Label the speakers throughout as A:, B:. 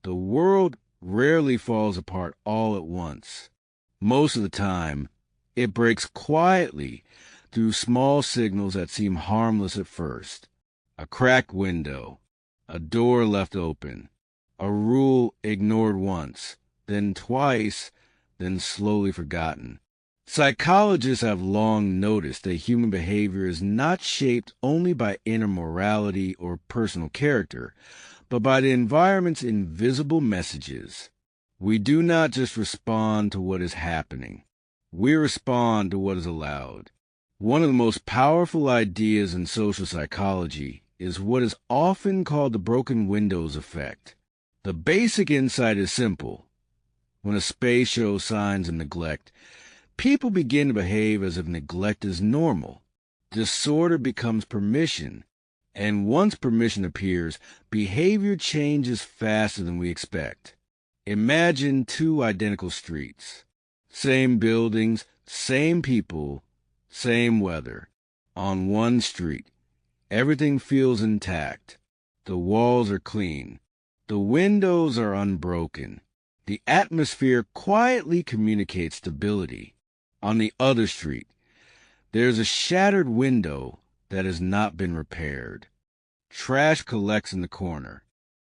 A: The world rarely falls apart all at once. Most of the time, it breaks quietly through small signals that seem harmless at first. A cracked window, a door left open, a rule ignored once, then twice, then slowly forgotten. Psychologists have long noticed that human behavior is not shaped only by inner morality or personal character, but by the environment's invisible messages. We do not just respond to what is happening. We respond to what is allowed. One of the most powerful ideas in social psychology is what is often called the broken windows effect. The basic insight is simple. When a space shows signs of neglect, people begin to behave as if neglect is normal. Disorder becomes permission, and once permission appears, behavior changes faster than we expect. Imagine two identical streets. Same buildings, same people, same weather. On one street, everything feels intact. The walls are clean. The windows are unbroken. The atmosphere quietly communicates stability. On the other street, there's a shattered window that has not been repaired. Trash collects in the corner.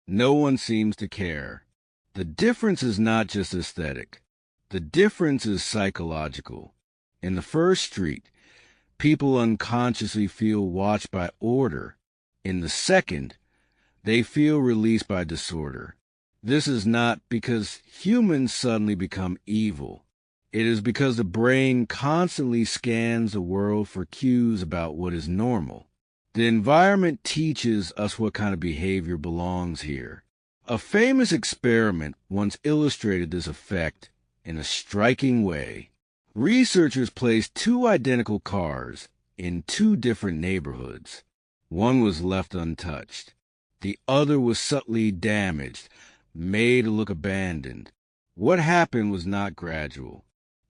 A: No one seems to care. The difference is not just aesthetic. The difference is psychological. In the first street, people unconsciously feel watched by order. In the second, they feel released by disorder. This is not because humans suddenly become evil. It is because the brain constantly scans the world for cues about what is normal. The environment teaches us what kind of behavior belongs here. A famous experiment once illustrated this effect in a striking way. Researchers placed two identical cars in two different neighborhoods. One was left untouched. The other was subtly damaged, made to look abandoned. What happened was not gradual.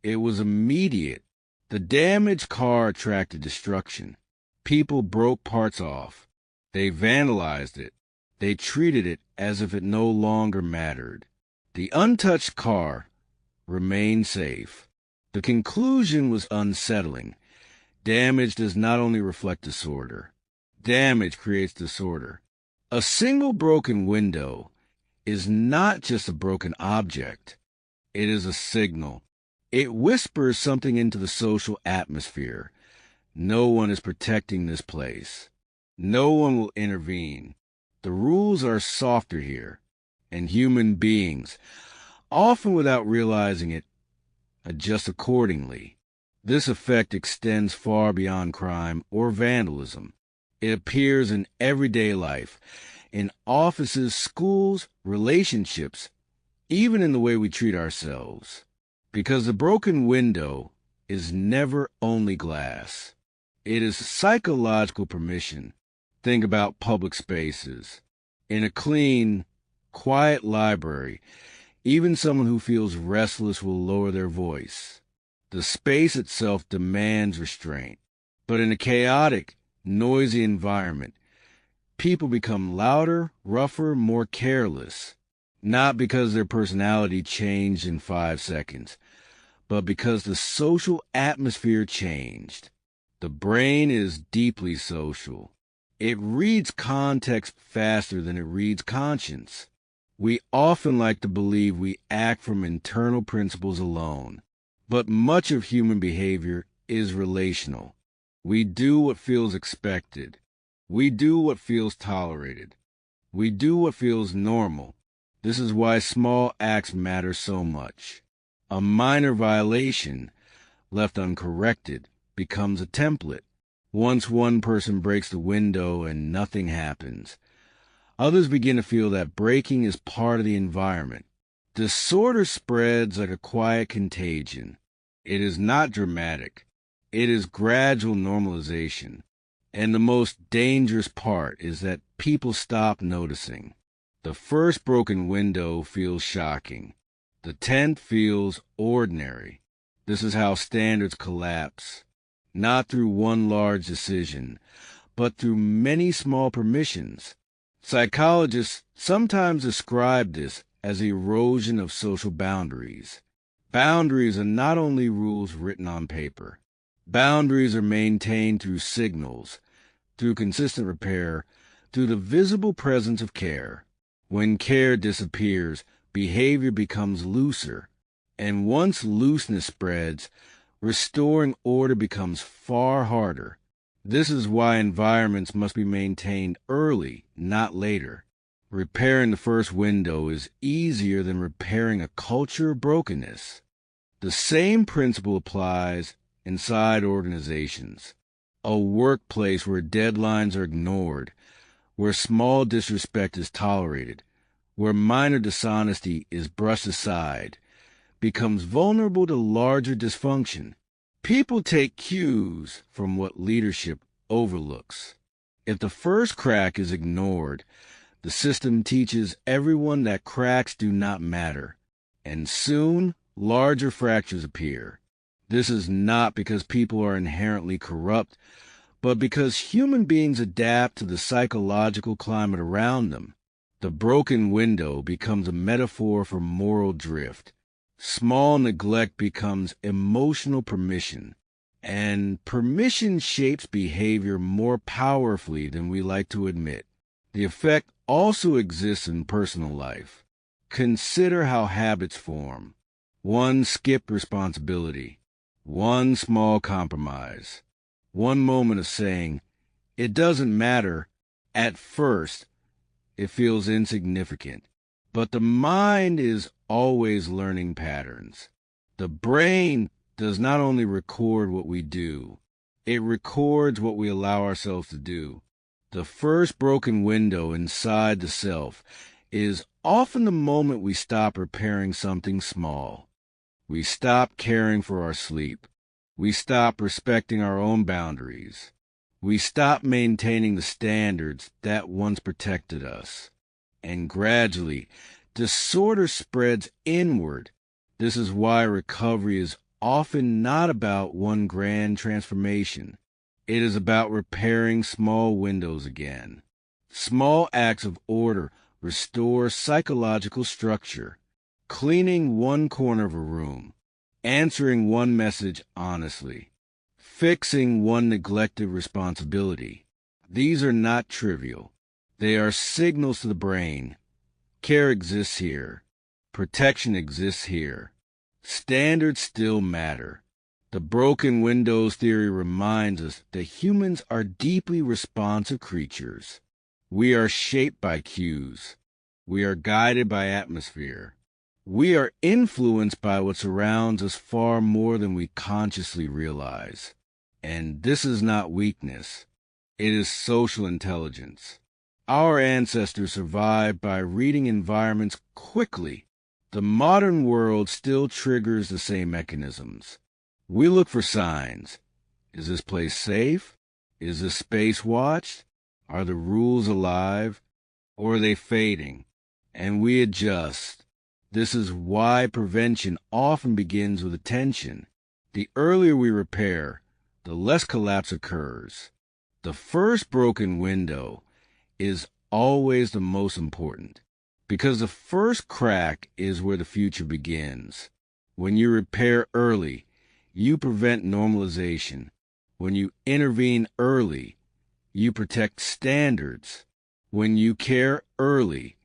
A: It was immediate. The damaged car attracted destruction. People broke parts off. They vandalized it. They treated it as if it no longer mattered. The untouched car remained safe. The conclusion was unsettling. Damage does not only reflect disorder. Damage creates disorder. A single broken window is not just a broken object. It is a signal. It whispers something into the social atmosphere. No one is protecting this place. No one will intervene. The rules are softer here, and human beings, often without realizing it, adjust accordingly. This effect extends far beyond crime or vandalism. It appears in everyday life, in offices, schools, relationships, even in the way we treat ourselves. Because the broken window is never only glass. It is psychological permission. Think about public spaces. In a clean, quiet library, even someone who feels restless will lower their voice. The space itself demands restraint. But in a chaotic, noisy environment, people become louder, rougher, more careless. Not because their personality changed in 5 seconds, but because the social atmosphere changed. The brain is deeply social. It reads context faster than it reads conscience. We often like to believe we act from internal principles alone, but much of human behavior is relational. We do what feels expected. We do what feels tolerated. We do what feels normal. This is why small acts matter so much. A minor violation, left uncorrected, becomes a template. Once one person breaks the window and nothing happens, others begin to feel that breaking is part of the environment. Disorder spreads like a quiet contagion. It is not dramatic. It is gradual normalization. And the most dangerous part is that people stop noticing. The first broken window feels shocking. The 10th feels ordinary. This is how standards collapse. Not through one large decision, but through many small permissions. Psychologists sometimes describe this as erosion of social boundaries. Boundaries are not only rules written on paper. Boundaries are maintained through signals, through consistent repair, through the visible presence of care. When care disappears, behavior becomes looser, and once looseness spreads, restoring order becomes far harder. This is why environments must be maintained early, not later. Repairing the first window is easier than repairing a culture of brokenness. The same principle applies inside organizations. A workplace where deadlines are ignored, where small disrespect is tolerated, where minor dishonesty is brushed aside, becomes vulnerable to larger dysfunction. People take cues from what leadership overlooks. If the first crack is ignored, the system teaches everyone that cracks do not matter, and soon larger fractures appear. This is not because people are inherently corrupt, but because human beings adapt to the psychological climate around them. The broken window becomes a metaphor for moral drift. Small neglect becomes emotional permission, and permission shapes behavior more powerfully than we like to admit. The effect also exists in personal life. Consider how habits form. One skipped responsibility, one small compromise, one moment of saying, "It doesn't matter." At first, it feels insignificant. But the mind is always learning patterns. The brain does not only record what we do, it records what we allow ourselves to do. The first broken window inside the self is often the moment we stop repairing something small. We stop caring for our sleep. We stop respecting our own boundaries. We stop maintaining the standards that once protected us. And gradually, disorder spreads inward. This is why recovery is often not about one grand transformation. It is about repairing small windows again. Small acts of order restore psychological structure. Cleaning one corner of a room, answering one message honestly, fixing one neglected responsibility. These are not trivial. They are signals to the brain. Care exists here. Protection exists here. Standards still matter. The broken windows theory reminds us that humans are deeply responsive creatures. We are shaped by cues. We are guided by atmosphere. We are influenced by what surrounds us far more than we consciously realize. And this is not weakness. It is social intelligence. Our ancestors survived by reading environments quickly. The modern world still triggers the same mechanisms. We look for signs. Is this place safe? Is this space watched? Are the rules alive? Or are they fading? And we adjust. This is why prevention often begins with attention. The earlier we repair, the less collapse occurs. The first broken window is always the most important, because the first crack is where the future begins. When you repair early, you prevent normalization. When you intervene early, you protect standards. When you care early,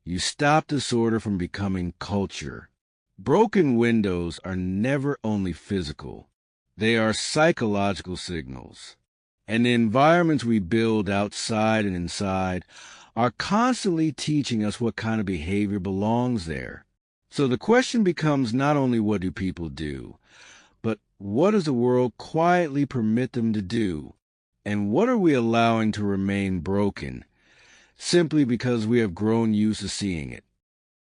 A: you stop disorder from becoming culture. Broken windows are never only physical. They are psychological signals. And the environments we build outside and inside are constantly teaching us what kind of behavior belongs there. So the question becomes not only what do people do, but what does the world quietly permit them to do? And what are we allowing to remain broken simply because we have grown used to seeing it?